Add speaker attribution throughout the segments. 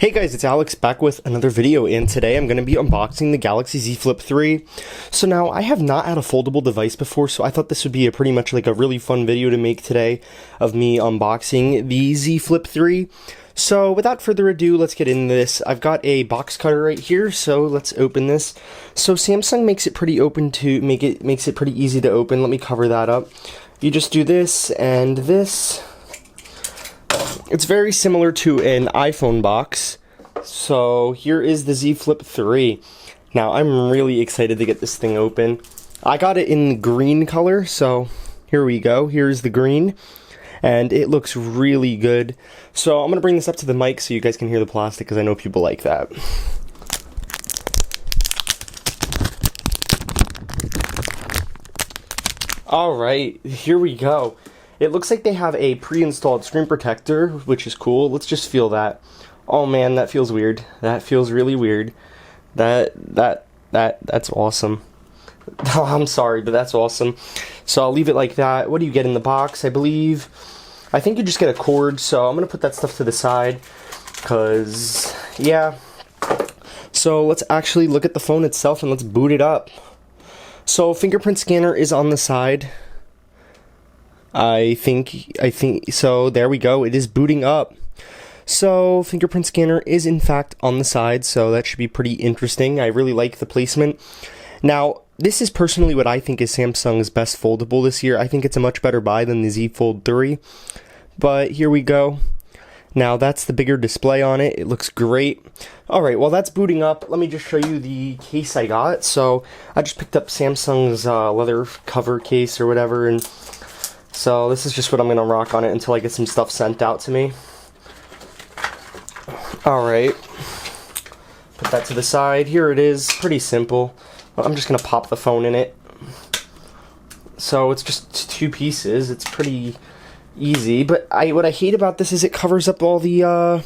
Speaker 1: Hey guys, it's Alex back with another video, and today I'm going to be unboxing the Galaxy Z Flip 3. So now, I have not had a foldable device before, so I thought this would be a pretty much like a really fun video to make today of me unboxing the Z Flip 3. So without further ado, let's get into this. I've got a box cutter right here, so let's open this. So Samsung makes it pretty makes it pretty easy to open. Let me cover that up. You just do this and this. It's very similar to an iPhone box. So here is the Z Flip 3. Now I'm really excited to get this thing open. I got it in green color, so here we go. Here's the green, and it looks really good. So I'm gonna bring this up to the mic so you guys can hear the plastic, because I know people like that. Alright, here we go. It looks like they have a pre-installed screen protector, which is cool. Let's just feel that. Oh man, that feels weird. That feels really weird. That's awesome. Oh, I'm sorry, but that's awesome. So I'll leave it like that. What do you get in the box? I think you just get a cord, so I'm gonna put that stuff to the side, cause yeah. So let's actually look at the phone itself and let's boot it up. So Fingerprint Scanner is on the side. I think so. There we go. It is booting up. So Fingerprint Scanner is in fact on the side, so that should be pretty interesting. I really like the placement. Now, this is personally what I think is Samsung's best foldable this year. I think it's a much better buy than the Z Fold 3. But here we go. Now that's the bigger display on it. It looks great. Alright, while that's booting up, let me just show you the case I got. So I just picked up Samsung's leather cover case or whatever, and so this is just what I'm going to rock on it until I get some stuff sent out to me. Alright, put that to the side. Here it is, pretty simple. I'm just going to pop the phone in it. So it's just two pieces, it's pretty easy, but what I hate about this is it covers up all the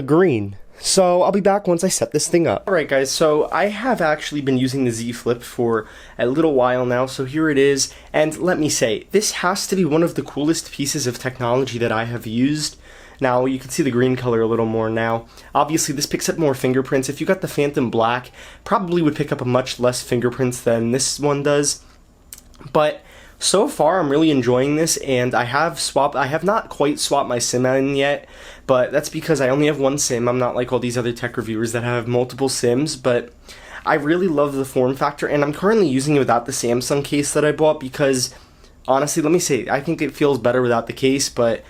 Speaker 1: green. So I'll be back once I set this thing up. Alright guys, so I have actually been using the Z Flip for a little while now, so here it is, and let me say, this has to be one of the coolest pieces of technology that I have used. Now, you can see the green color a little more now. Obviously, this picks up more fingerprints. If you got the Phantom Black, probably would pick up a much less fingerprints than this one does. But so far, I'm really enjoying this, and I have not quite swapped my SIM in yet, but that's because I only have one SIM. I'm not like all these other tech reviewers that have multiple SIMs, but I really love the form factor, and I'm currently using it without the Samsung case that I bought because, honestly, let me say, I think it feels better without the case, but,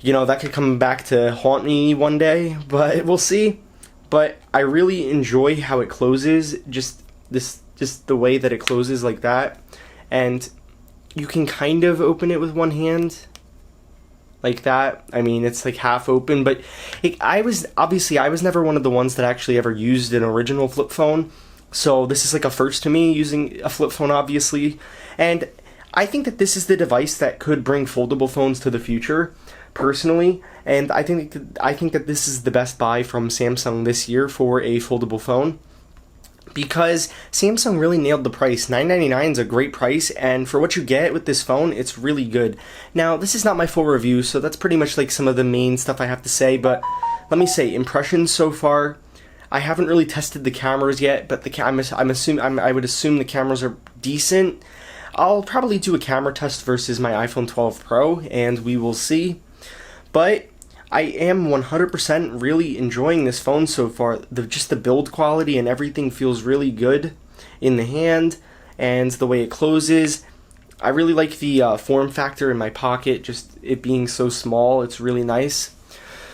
Speaker 1: you know, that could come back to haunt me one day, but we'll see. But I really enjoy how it closes, just the way that it closes like that, and you can kind of open it with one hand, like that. I mean, it's like half open, but I was never one of the ones that actually ever used an original flip phone, so this is like a first to me using a flip phone, obviously, and I think that this is the device that could bring foldable phones to the future, personally, and I think that this is the best buy from Samsung this year for a foldable phone, because Samsung really nailed the price. $999 is a great price, and for what you get with this phone, it's really good. Now, this is not my full review, so that's pretty much like some of the main stuff I have to say, but let me say, impressions so far. I haven't really tested the cameras yet, but I would assume the cameras are decent. I'll probably do a camera test versus my iPhone 12 Pro, and we will see. But I am 100% really enjoying this phone so far. Just the build quality and everything feels really good in the hand, and the way it closes. I really like the form factor in my pocket, just it being so small. It's really nice.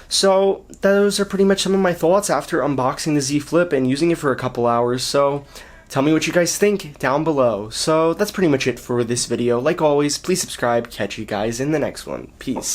Speaker 1: So those are pretty much some of my thoughts after unboxing the Z Flip and using it for a couple hours. So tell me what you guys think down below. So that's pretty much it for this video. Like always, please subscribe. Catch you guys in the next one. Peace.